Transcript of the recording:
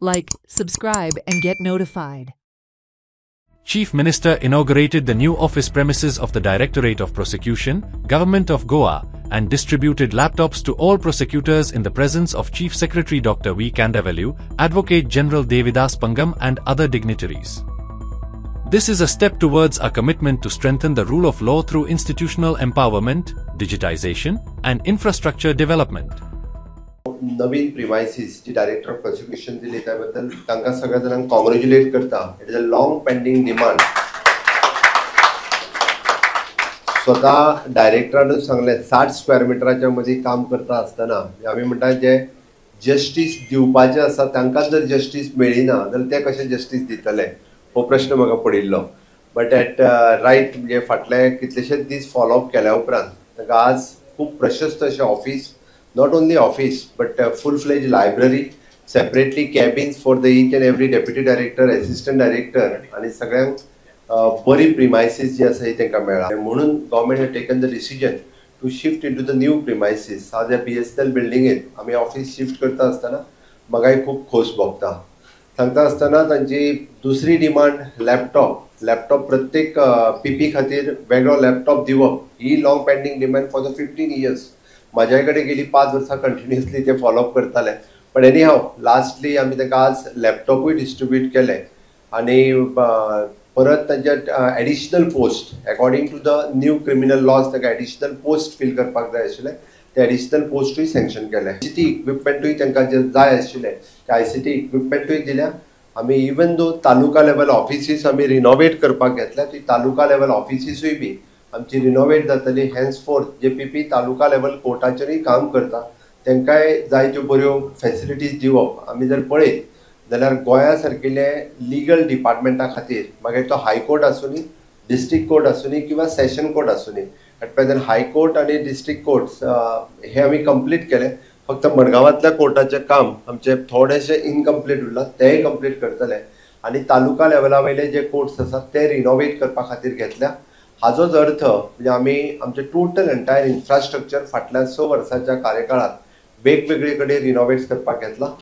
Like, subscribe and get notified. Chief Minister inaugurated the new office premises of the Directorate of Prosecution, Government of Goa, and distributed laptops to all prosecutors in the presence of Chief Secretary Dr. V. Kandavalu, Advocate General Devidas Pangam and other dignitaries. This is a step towards our commitment to strengthen the rule of law through institutional empowerment, digitization, and infrastructure development. नवीन premises जी director of prosecution दिली त्याबद्दल तांकां सगळ्या जाणांक congratulate करता. It is a long pending demand. स्वतः डायरेक्टरानूच सांगले 60 स्क्वेअर मिटराच्या मध्ये काम करता असताना आमी म्हणटा जे जस्टिस दिवपाचे आसा तांकां जर जस्टिस मेळिना जाल्यार ते कशे जस्टिस दितले हो प्रश्न म्हाका पडिल्लो. बट एट रायट म्हणजे फाटले कितलेशेच दीस फॉलोअप केल्या उपरांत तांकां आज खूब प्रशस्त अशें office, not only office but full-fledged library, separately cabins for the each and every deputy director, assistant director, आणि सगळ्यांक बरी प्रिमाइसिस जी आसा तांकां मेळ्ळा. म्हणून government has taken the decision to shift into the new premises. आज BSNL बिल्डिंगेत आमी ऑफिस शिफ्ट करता आसतना म्हाकाय खूब खोस भोगता. सांगता आसतना तांची दुसरी डिमांड लॅपटॉप प्रत्येक PP खातीर वेगळो लॅपटॉप दिवप ही long pending demand for the 15 years. माझ्या कडेन गेली 5 वर्सां कंटिन्युअसली ते फॉलोअप करताले. पण एनी हाव लास्टली आमी ताका आज लॅपटॉपूय डिस्ट्रीब्यूट केले आणि परत तांच्या additional post according to the new criminal laws ताका एडिशनल पोस्ट फिल करपाक जाय आशिल्ले ते एडिशनल पोस्टूय सँक्शन केले. ICT इक्विपमेंटूय तांकां जे जाय आशिल्ले ते ICT इक्विपमेंटूय दिल्या. आमी इवन दो तालुका लेवल ऑफिसीस आमी रिनोवेट करपाक घेतल्या ती तालुका लेवल ऑफिसीसूय बी आमची रिनोवेट जातली. हेन्सफोर्थ जे PP तालुका लेवल कोर्टाचेरूय काम करता तांकांय जायत्यो बऱ्यो फॅसिलिटीज दिवप. आमी जर पळयत जाल्यार गोंया सारकिल्ले लिगल डिपार्टमेंटा खातीर मागीर तो हायकोर्ट आसूनी, डिस्ट्रिक्ट कोर्ट आसूनी किंवा सेशन कोर्ट आसूनी, एट प्रेझेंट हायकोर्ट आणि डिस्ट्रिक्ट कोर्ट्स हे आमी कंप्लीट केले. फक्त मडगांवांतल्या कोर्टाचें काम आमचे थोडेशें इनकम्प्लीट उरलां तेय कंप्लीट करतले आनी तालुका लेवला वयले जे कोर्ट्स आसात ते रिनोवेट करपा खातीर घेतल्या. हाजोच अर्थ म्हणजे आमी आमचे टोटल एंटायर इन्फ्रास्ट्रक्चर फाटल्या 6 वर्सांच्या कार्यकाळात वेगवेगळे कडेन रिनोवेट करपाक घेतला.